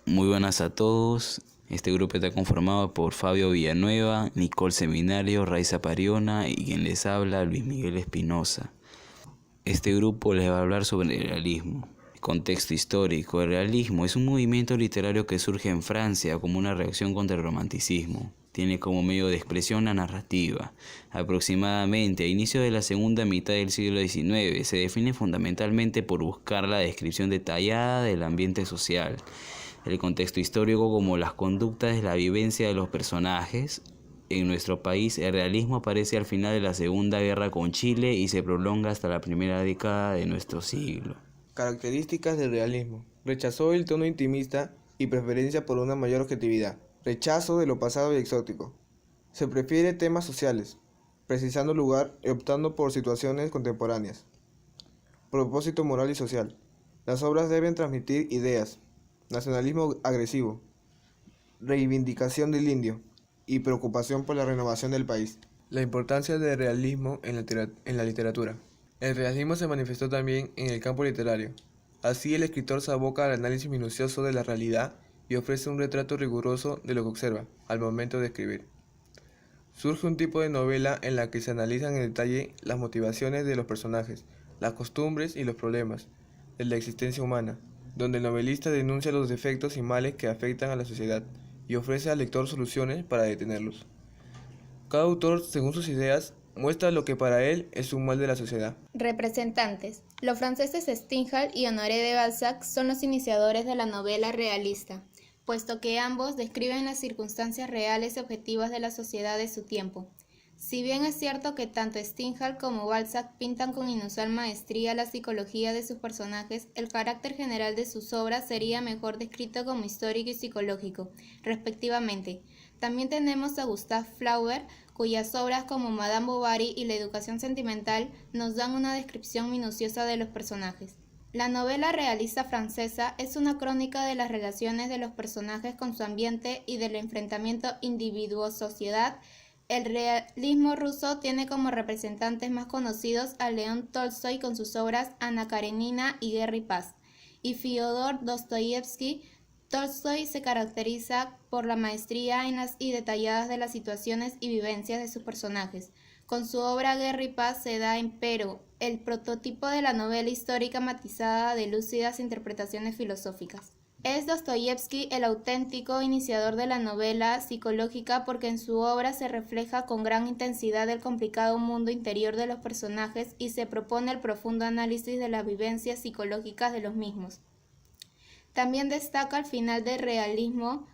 Muy buenas a todos. Este grupo está conformado por Fabio Villanueva, Nicole Seminario, Raiza Pariona y quien les habla, Luis Miguel Espinosa. Este grupo les va a hablar sobre el realismo. Contexto histórico. El realismo es un movimiento literario que surge en Francia como una reacción contra el romanticismo. Tiene como medio de expresión la narrativa. Aproximadamente a inicio de la segunda mitad del siglo XIX se define fundamentalmente por buscar la descripción detallada del ambiente social, el contexto histórico como las conductas de la vivencia de los personajes. En nuestro país el realismo aparece al final de la Segunda Guerra con Chile y se prolonga hasta la primera década de nuestro siglo. Características del realismo. Rechazó el tono intimista y preferencia por una mayor objetividad. Rechazo de lo pasado y exótico. Se prefiere temas sociales, precisando lugar y optando por situaciones contemporáneas. Propósito moral y social. Las obras deben transmitir ideas. Nacionalismo agresivo. Reivindicación del indio y preocupación por la renovación del país. La importancia del realismo en la literatura. El realismo se manifestó también en el campo literario. Así el escritor se aboca al análisis minucioso de la realidad y ofrece un retrato riguroso de lo que observa al momento de escribir. Surge un tipo de novela en la que se analizan en detalle las motivaciones de los personajes, las costumbres y los problemas de la existencia humana, donde el novelista denuncia los defectos y males que afectan a la sociedad y ofrece al lector soluciones para detenerlos. Cada autor, según sus ideas, muestra lo que para él es un mal de la sociedad. Representantes. Los franceses Stendhal y Honoré de Balzac son los iniciadores de la novela realista, puesto que ambos describen las circunstancias reales y objetivas de la sociedad de su tiempo. Si bien es cierto que tanto Stendhal como Balzac pintan con inusual maestría la psicología de sus personajes, el carácter general de sus obras sería mejor descrito como histórico y psicológico, respectivamente. También tenemos a Gustave Flaubert, cuyas obras como Madame Bovary y La educación sentimental nos dan una descripción minuciosa de los personajes. La novela realista francesa es una crónica de las relaciones de los personajes con su ambiente y del enfrentamiento individuo-sociedad. El realismo ruso tiene como representantes más conocidos a León Tolstoy con sus obras Ana Karenina y Guerra y Paz, y Fyodor Dostoyevsky. Tolstoy se caracteriza por la maestría en las y detalladas de las situaciones y vivencias de sus personajes. Con su obra Guerra y Paz se da, empero, el prototipo de la novela histórica matizada de lúcidas interpretaciones filosóficas. Es Dostoyevsky el auténtico iniciador de la novela psicológica porque en su obra se refleja con gran intensidad el complicado mundo interior de los personajes y se propone el profundo análisis de las vivencias psicológicas de los mismos. También destaca al final del realismo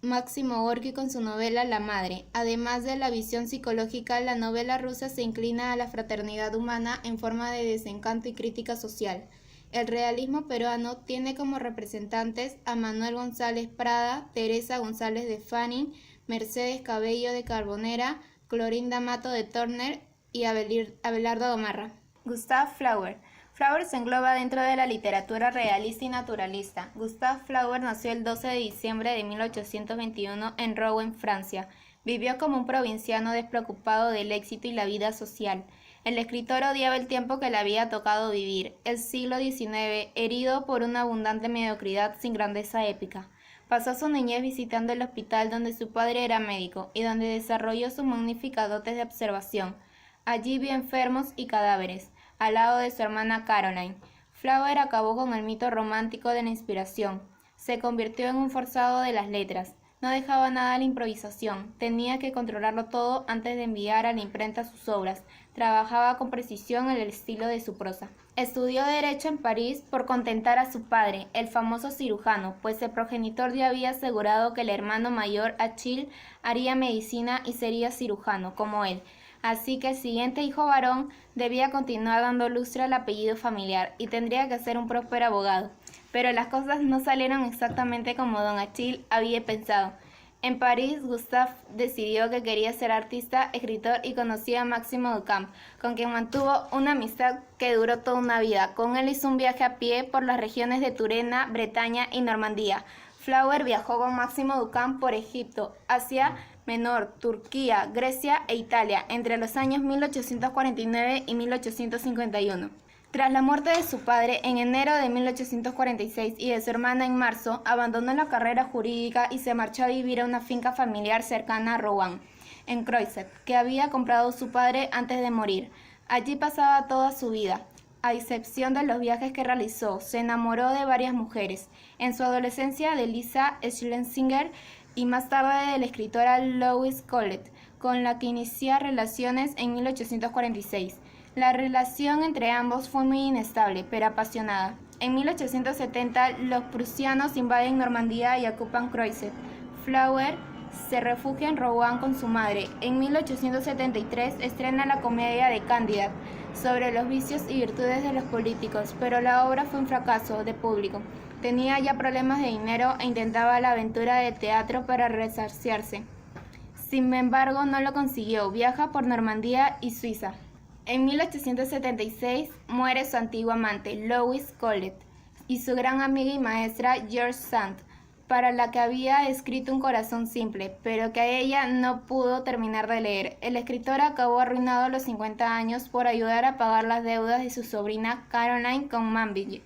Máximo Gorki con su novela La Madre. Además de la visión psicológica, la novela rusa se inclina a la fraternidad humana en forma de desencanto y crítica social. El realismo peruano tiene como representantes a Manuel González Prada, Teresa González de Fanning, Mercedes Cabello de Carbonera, Clorinda Mato de Turner y Abelardo Gamarra. Gustave Flaubert. Flaubert se engloba dentro de la literatura realista y naturalista. Gustave Flaubert nació el 12 de diciembre de 1821 en Rouen, Francia. Vivió como un provinciano despreocupado del éxito y la vida social. El escritor odiaba el tiempo que le había tocado vivir, el siglo XIX, herido por una abundante mediocridad sin grandeza épica. Pasó su niñez visitando el hospital donde su padre era médico y donde desarrolló sus magníficas dotes de observación. Allí vio enfermos y cadáveres, al lado de su hermana Caroline. Flaubert acabó con el mito romántico de la inspiración. Se convirtió en un forzado de las letras. No dejaba nada a la improvisación. Tenía que controlarlo todo antes de enviar a la imprenta sus obras. Trabajaba con precisión en el estilo de su prosa. Estudió Derecho en París por contentar a su padre, el famoso cirujano, pues el progenitor ya había asegurado que el hermano mayor, Achille, haría medicina y sería cirujano, como él. Así que el siguiente hijo varón debía continuar dando lustre al apellido familiar y tendría que ser un próspero abogado. Pero las cosas no salieron exactamente como don Achille había pensado. En París, Gustave decidió que quería ser artista, escritor y conoció a Máximo Duchamp, con quien mantuvo una amistad que duró toda una vida. Con él hizo un viaje a pie por las regiones de Turena, Bretaña y Normandía. Flaubert viajó con Máximo Duchamp por Egipto, Asia Menor, Turquía, Grecia e Italia entre los años 1849 y 1851. Tras la muerte de su padre en enero de 1846 y de su hermana en marzo, abandonó la carrera jurídica y se marchó a vivir a una finca familiar cercana a Rouen, en Croiset, que había comprado su padre antes de morir. Allí pasaba toda su vida. A excepción de los viajes que realizó, se enamoró de varias mujeres. En su adolescencia de Lisa Schlesinger y más tarde de la escritora Louise Colette, con la que inició relaciones en 1846. La relación entre ambos fue muy inestable, pero apasionada. En 1870, los prusianos invaden Normandía y ocupan Croiset. Flower se refugia en Rouen con su madre. En 1873 estrena la comedia de Candidate, sobre los vicios y virtudes de los políticos, pero la obra fue un fracaso de público. Tenía ya problemas de dinero e intentaba la aventura de teatro para resarciarse. Sin embargo, no lo consiguió. Viaja por Normandía y Suiza. En 1876 muere su antiguo amante, Louise Colette, y su gran amiga y maestra, George Sand, para la que había escrito Un corazón simple, pero que a ella no pudo terminar de leer. El escritor acabó arruinado a los 50 años por ayudar a pagar las deudas de su sobrina Caroline con Manville,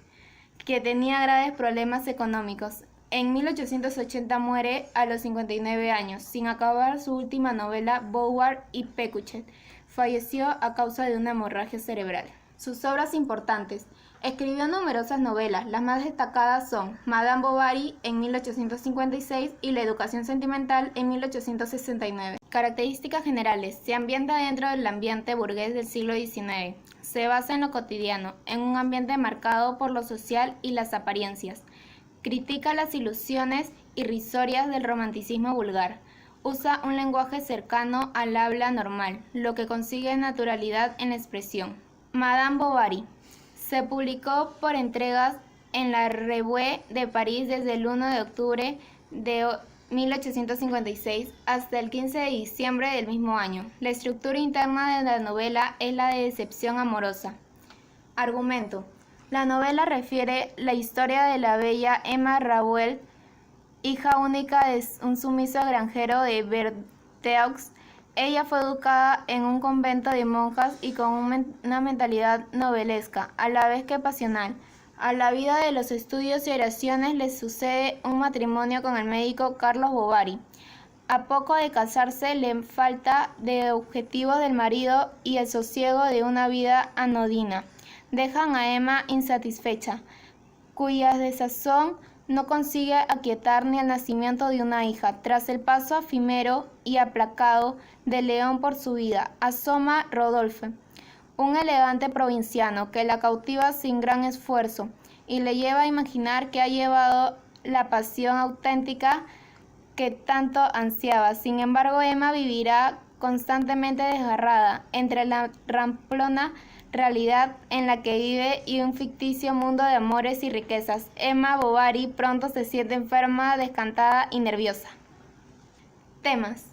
que tenía graves problemas económicos. En 1880 muere a los 59 años, sin acabar su última novela, Bouvard y Pécuchet. Falleció a causa de una hemorragia cerebral. Sus obras importantes. Escribió numerosas novelas, las más destacadas son Madame Bovary en 1856 y La educación sentimental en 1869. Características generales. Se ambienta dentro del ambiente burgués del siglo XIX. Se basa en lo cotidiano, en un ambiente marcado por lo social y las apariencias. Critica las ilusiones irrisorias del romanticismo vulgar. Usa un lenguaje cercano al habla normal, lo que consigue naturalidad en la expresión. Madame Bovary. Se publicó por entregas en la Revue de París desde el 1 de octubre de 1856 hasta el 15 de diciembre del mismo año. La estructura interna de la novela es la de decepción amorosa. Argumento. La novela refiere la historia de la bella Emma Rabuel, hija única de un sumiso granjero de Bertheux. Ella fue educada en un convento de monjas y con una mentalidad novelesca, a la vez que pasional. A la vida de los estudios y oraciones le sucede un matrimonio con el médico Carlos Bovary. A poco de casarse, le falta de objetivos del marido y el sosiego de una vida anodina. Dejan a Emma insatisfecha, cuya desazón no consigue aquietar ni el nacimiento de una hija. Tras el paso efímero y aplacado de León por su vida, asoma Rodolphe, un elegante provinciano que la cautiva sin gran esfuerzo y le lleva a imaginar que ha llevado la pasión auténtica que tanto ansiaba. Sin embargo, Emma vivirá constantemente desgarrada entre la ramplona realidad en la que vive y un ficticio mundo de amores y riquezas. Emma Bovary pronto se siente enferma, descantada y nerviosa. Temas.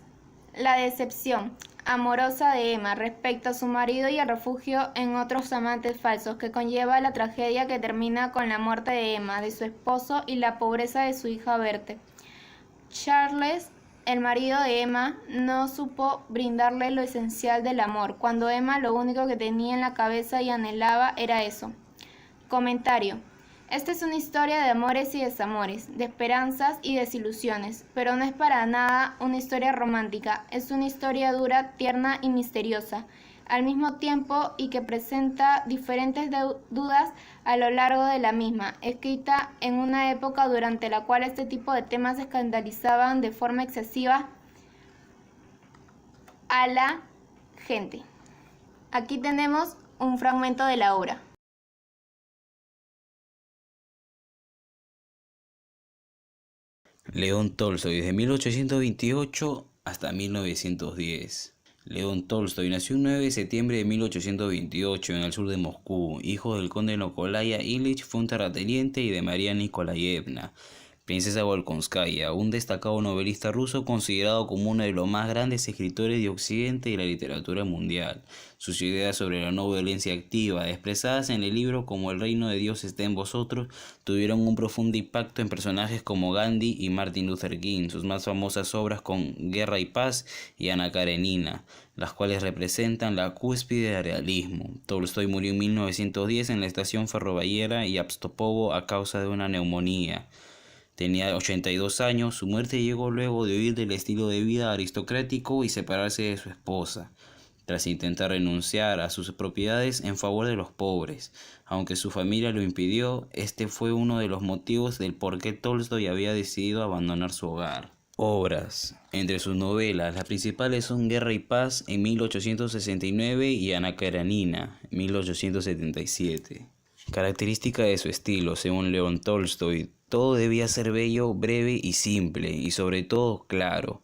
La decepción amorosa de Emma respecto a su marido y el refugio en otros amantes falsos, que conlleva la tragedia que termina con la muerte de Emma, de su esposo y la pobreza de su hija Berthe. Charles, el marido de Emma, no supo brindarle lo esencial del amor, cuando Emma lo único que tenía en la cabeza y anhelaba era eso. Comentario. Esta es una historia de amores y desamores, de esperanzas y desilusiones, pero no es para nada una historia romántica, es una historia dura, tierna y misteriosa, al mismo tiempo, y que presenta diferentes dudas a lo largo de la misma, escrita en una época durante la cual este tipo de temas escandalizaban de forma excesiva a la gente. Aquí tenemos un fragmento de la obra. León Tolstoy, desde 1828 hasta 1910. León Tolstoy nació el 9 de septiembre de 1828 en el sur de Moscú, hijo del conde Nikolai Ilich, fue un terrateniente, y de María Nikolayevna Princesa Volkonskaya, un destacado novelista ruso considerado como uno de los más grandes escritores de Occidente y la literatura mundial. Sus ideas sobre la no violencia activa, expresadas en el libro Como el reino de Dios está en vosotros, tuvieron un profundo impacto en personajes como Gandhi y Martin Luther King. Sus más famosas obras con Guerra y Paz y Ana Karenina, las cuales representan la cúspide del realismo. Tolstoy murió en 1910 en la estación ferroviaria Yavstopovo a causa de una neumonía. Tenía 82 años, su muerte llegó luego de huir del estilo de vida aristocrático y separarse de su esposa, tras intentar renunciar a sus propiedades en favor de los pobres. Aunque su familia lo impidió, este fue uno de los motivos del por qué Tolstoy había decidido abandonar su hogar. Obras. Entre sus novelas, las principales son Guerra y Paz en 1869 y Ana Karenina en 1877. Característica de su estilo, según León Tolstoy, todo debía ser bello, breve y simple, y sobre todo claro.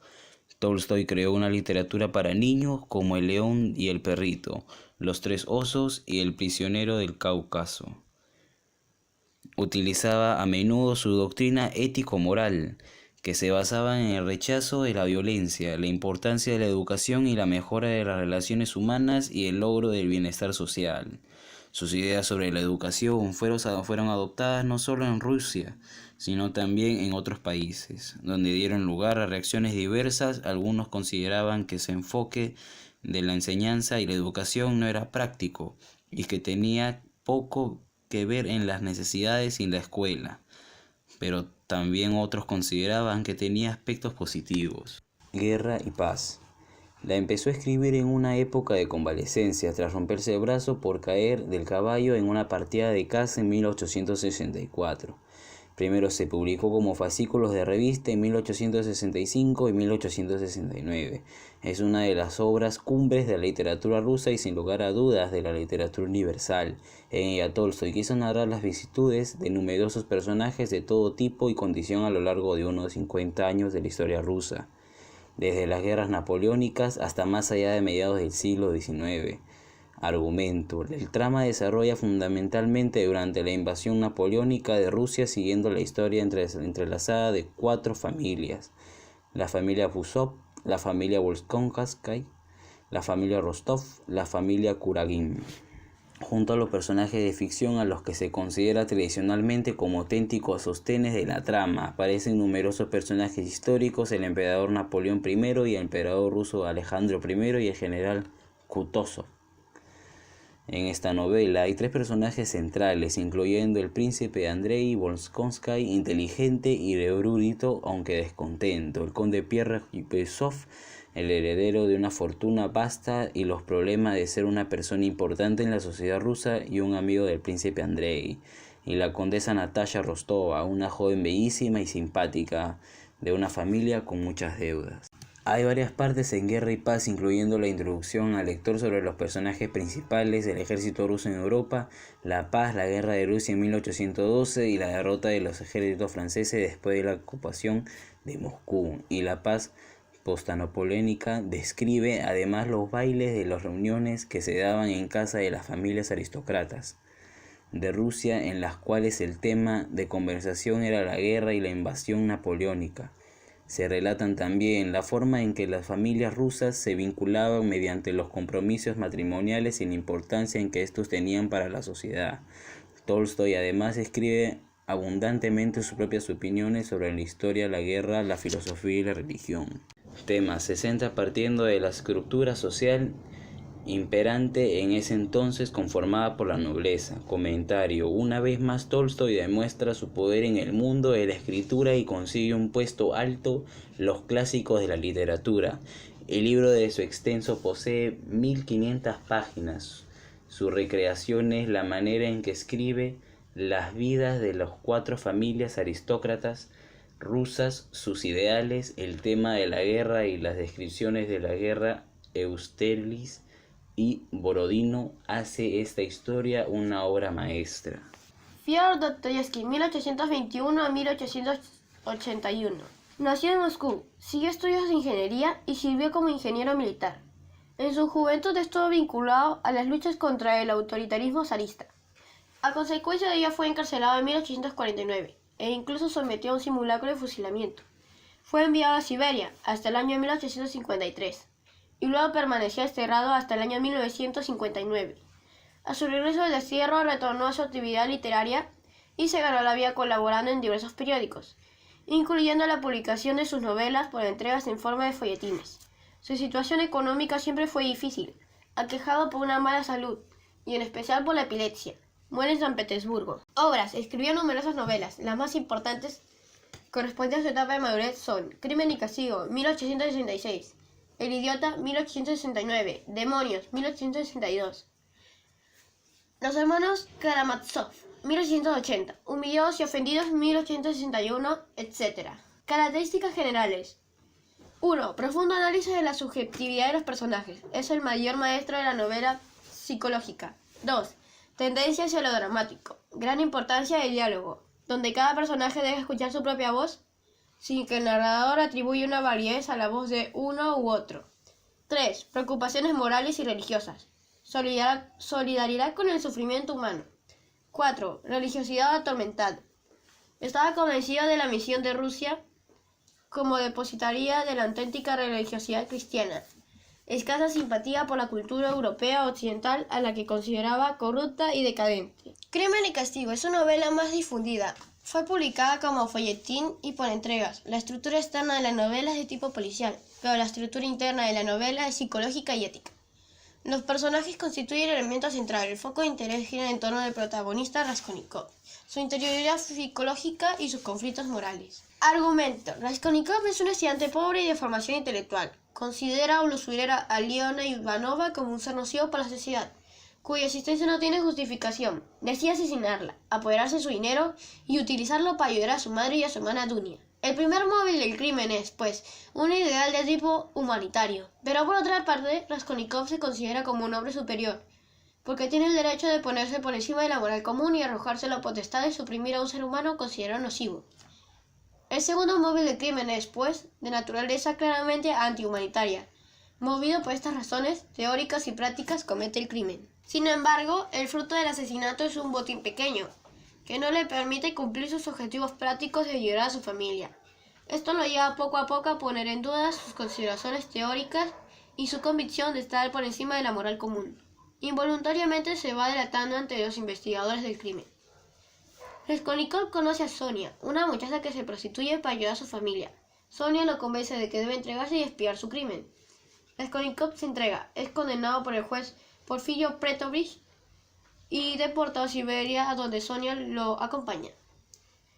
Tolstoy creó una literatura para niños como El león y el perrito, Los tres osos y El prisionero del Cáucaso. Utilizaba a menudo su doctrina ético-moral, que se basaba en el rechazo de la violencia, la importancia de la educación y la mejora de las relaciones humanas y el logro del bienestar social. Sus ideas sobre la educación fueron adoptadas no solo en Rusia, sino también en otros países, donde dieron lugar a reacciones diversas. Algunos consideraban que ese enfoque de la enseñanza y la educación no era práctico y que tenía poco que ver en las necesidades y en la escuela, pero también otros consideraban que tenía aspectos positivos. Guerra y Paz. La empezó a escribir en una época de convalecencia, tras romperse el brazo por caer del caballo en una partida de caza en 1864. Primero se publicó como fascículos de revista en 1865 y 1869. Es una de las obras cumbres de la literatura rusa y sin lugar a dudas de la literatura universal. En ella Tolstoy quiso narrar las vicisitudes de numerosos personajes de todo tipo y condición a lo largo de unos 50 años de la historia rusa, desde las guerras napoleónicas hasta más allá de mediados del siglo XIX. Argumento. El trama desarrolla fundamentalmente durante la invasión napoleónica de Rusia, siguiendo la historia entrelazada de 4 familias: la familia Buzov, la familia Volkonskaya, la familia Rostov, la familia Kuragin, junto a los personajes de ficción a los que se considera tradicionalmente como auténticos sostenes de la trama. Aparecen numerosos personajes históricos: el emperador Napoleón I y el emperador ruso Alejandro I y el general Kutuzov. En esta novela hay 3 personajes centrales, incluyendo el príncipe Andrei Volkonskaya, inteligente y erudito aunque descontento, el conde Pierre Yevsov, el heredero de una fortuna vasta y los problemas de ser una persona importante en la sociedad rusa y un amigo del príncipe Andrei, y la condesa Natasha Rostova, una joven bellísima y simpática de una familia con muchas deudas. Hay varias partes en Guerra y Paz, incluyendo la introducción al lector sobre los personajes principales del ejército ruso en Europa, la paz, la guerra de Rusia en 1812 y la derrota de los ejércitos franceses después de la ocupación de Moscú, y la paz postnapoleónica. Describe además los bailes de las reuniones que se daban en casa de las familias aristócratas de Rusia, en las cuales el tema de conversación era la guerra y la invasión napoleónica. Se relatan también la forma en que las familias rusas se vinculaban mediante los compromisos matrimoniales y la importancia en que estos tenían para la sociedad. Tolstoy además escribe abundantemente sus propias opiniones sobre la historia, la guerra, la filosofía y la religión. Tema: se centra partiendo de la estructura social imperante en ese entonces, conformada por la nobleza. Comentario: una vez más Tolstoy demuestra su poder en el mundo de la escritura y consigue un puesto alto los clásicos de la literatura. El libro de su extenso posee 1500 páginas. Su recreación es la manera en que escribe las vidas de las 4 familias aristócratas rusas, sus ideales, el tema de la guerra y las descripciones de la guerra. Austerlitz y Borodino hace esta historia una obra maestra. Fyodor Dostoyevsky, 1821 a 1881. Nació en Moscú, siguió estudios de ingeniería y sirvió como ingeniero militar. En su juventud estuvo vinculado a las luchas contra el autoritarismo zarista. A consecuencia de ello fue encarcelado en 1849. e incluso sometió a un simulacro de fusilamiento. Fue enviado a Siberia hasta el año 1853 y luego permaneció desterrado hasta el año 1959. A su regreso del destierro retornó a su actividad literaria y se ganó la vida colaborando en diversos periódicos, incluyendo la publicación de sus novelas por entregas en forma de folletines. Su situación económica siempre fue difícil, aquejado por una mala salud y en especial por la epilepsia. Muere en San Petersburgo. Obras. Escribió numerosas novelas. Las más importantes correspondientes a su etapa de madurez son Crimen y Castigo, 1866, El Idiota, 1869, Demonios, 1862. Los hermanos Karamazov, 1880, Humillados y Ofendidos, 1861, etc. Características generales. 1. Profundo análisis de la subjetividad de los personajes. Es el mayor maestro de la novela psicológica. 2. Tendencia hacia lo dramático. Gran importancia del diálogo, donde cada personaje debe escuchar su propia voz, sin que el narrador atribuya una validez a la voz de uno u otro. 3. Preocupaciones morales y religiosas. Solidaridad con el sufrimiento humano. 4. Religiosidad atormentada. Estaba convencido de la misión de Rusia como depositaria de la auténtica religiosidad cristiana. Escasa simpatía por la cultura europea occidental a la que consideraba corrupta y decadente. Crimen y Castigo es su novela más difundida. Fue publicada como folletín y por entregas. La estructura externa de la novela es de tipo policial, pero la estructura interna de la novela es psicológica y ética. Los personajes constituyen el elemento central. El foco de interés gira en torno del protagonista Raskolnikov, su interioridad psicológica y sus conflictos morales. Argumento. Raskolnikov es un estudiante pobre y de formación intelectual. Considera a la usurera Aliona Ivanova como un ser nocivo para la sociedad, cuya existencia no tiene justificación. Decide asesinarla, apoderarse de su dinero y utilizarlo para ayudar a su madre y a su hermana Dunia. El primer móvil del crimen es, pues, un ideal de tipo humanitario. Pero por otra parte, Raskolnikov se considera como un hombre superior, porque tiene el derecho de ponerse por encima de la moral común y arrojarse la potestad de suprimir a un ser humano considerado nocivo. El segundo móvil del crimen es, pues, de naturaleza claramente antihumanitaria. Movido por estas razones teóricas y prácticas, comete el crimen. Sin embargo, el fruto del asesinato es un botín pequeño, que no le permite cumplir sus objetivos prácticos de ayudar a su familia. Esto lo lleva poco a poco a poner en duda sus consideraciones teóricas y su convicción de estar por encima de la moral común. Involuntariamente se va delatando ante los investigadores del crimen. Raskolnikov conoce a Sonia, una muchacha que se prostituye para ayudar a su familia. Sonia lo convence de que debe entregarse y expiar su crimen. Raskolnikov se entrega, es condenado por el juez Porfirio Petrovich y deportado a Siberia, a donde Sonia lo acompaña.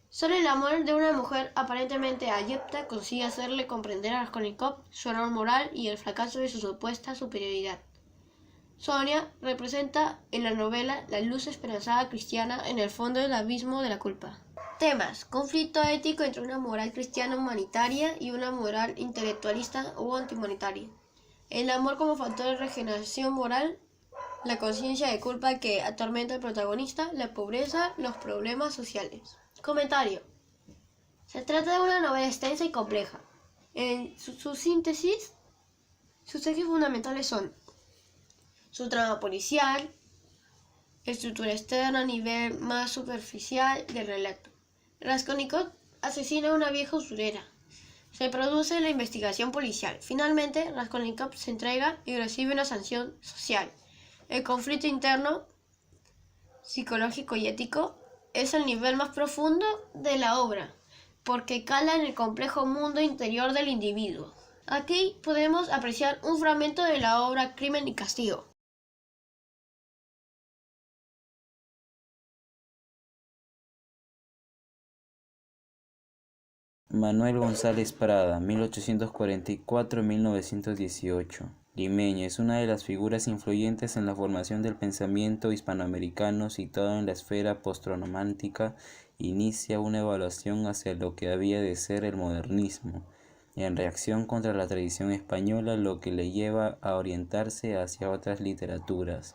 Solo el amor de una mujer aparentemente adepta consigue hacerle comprender a Raskolnikov su error moral y el fracaso de su supuesta superioridad. Sonia representa en la novela la luz esperanzada cristiana en el fondo del abismo de la culpa. Temas: conflicto ético entre una moral cristiana humanitaria y una moral intelectualista o antihumanitaria. El amor como factor de regeneración moral, la conciencia de culpa que atormenta al protagonista, la pobreza, los problemas sociales. Comentario. Se trata de una novela extensa y compleja. En su síntesis, sus ejes fundamentales son su trama policial, estructura externa a nivel más superficial del relato. Raskolnikov asesina a una vieja usurera. Se produce la investigación policial. Finalmente, Raskolnikov se entrega y recibe una sanción social. El conflicto interno, psicológico y ético es el nivel más profundo de la obra, porque cala en el complejo mundo interior del individuo. Aquí podemos apreciar un fragmento de la obra Crimen y Castigo. Manuel González Prada, 1844-1918. Limeña es una de las figuras influyentes en la formación del pensamiento hispanoamericano. Situado en la esfera postromántica, inicia una evaluación hacia lo que había de ser el modernismo, en reacción contra la tradición española, lo que le lleva a orientarse hacia otras literaturas.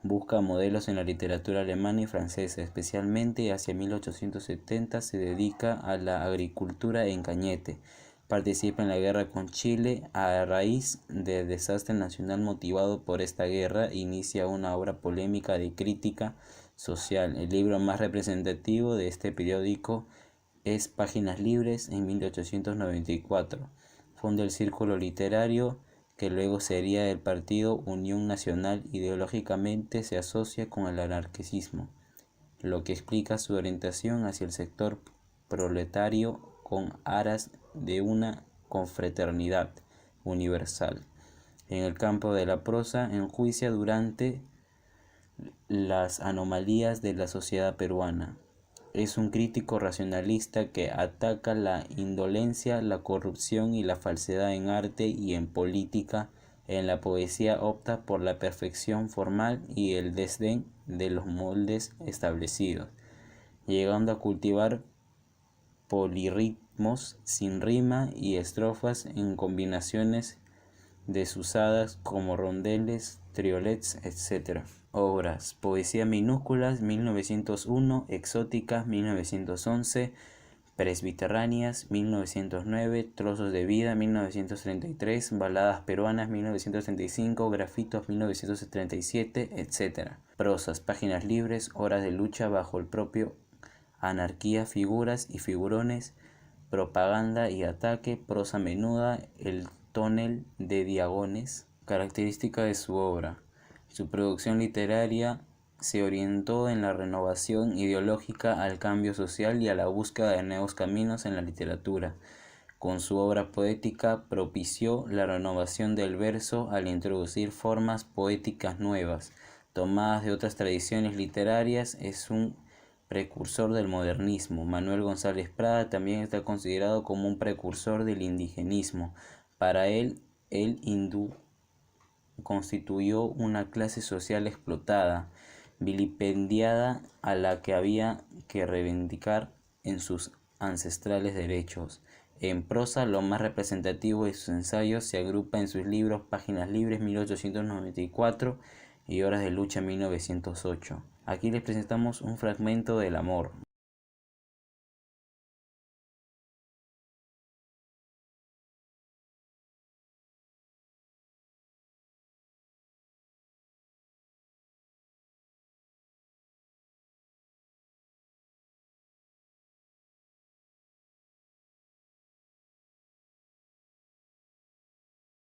Busca modelos en la literatura alemana y francesa, especialmente hacia 1870 se dedica a la agricultura en Cañete. Participa en la guerra con Chile. A raíz del desastre nacional motivado por esta guerra, inicia una obra polémica de crítica social. El libro más representativo de este periódico es Páginas Libres en 1894. Funda el Círculo Literario, que luego sería el Partido Unión Nacional. Ideológicamente se asocia con el anarquismo, lo que explica su orientación hacia el sector proletario con aras de una confraternidad universal. En el campo de la prosa, enjuicia durante las anomalías de la sociedad peruana. Es un crítico racionalista que ataca la indolencia, la corrupción y la falsedad en arte y en política. En la poesía opta por la perfección formal y el desdén de los moldes establecidos, llegando a cultivar polirritmos sin rima y estrofas en combinaciones desusadas como rondeles, triolets, etc. Obras: Poesía minúsculas, 1901, Exóticas, 1911, Presbiterráneas, 1909, Trozos de vida, 1933, Baladas peruanas, 1935, Grafitos, 1937, etc. Prosas: Páginas Libres, Horas de lucha bajo el propio, Anarquía, Figuras y figurones, Propaganda y ataque, Prosa menuda, El tonel de Diagones. Característica de su obra: su producción literaria se orientó en la renovación ideológica, al cambio social y a la búsqueda de nuevos caminos en la literatura. Con su obra poética propició la renovación del verso al introducir formas poéticas nuevas, tomadas de otras tradiciones literarias. Es un precursor del modernismo. Manuel González Prada también está considerado como un precursor del indigenismo. Para él, el hindú constituyó una clase social explotada, vilipendiada, a la que había que reivindicar en sus ancestrales derechos. En prosa, lo más representativo de sus ensayos se agrupa en sus libros Páginas Libres, 1894, y Horas de lucha, 1908. Aquí les presentamos un fragmento del Amor.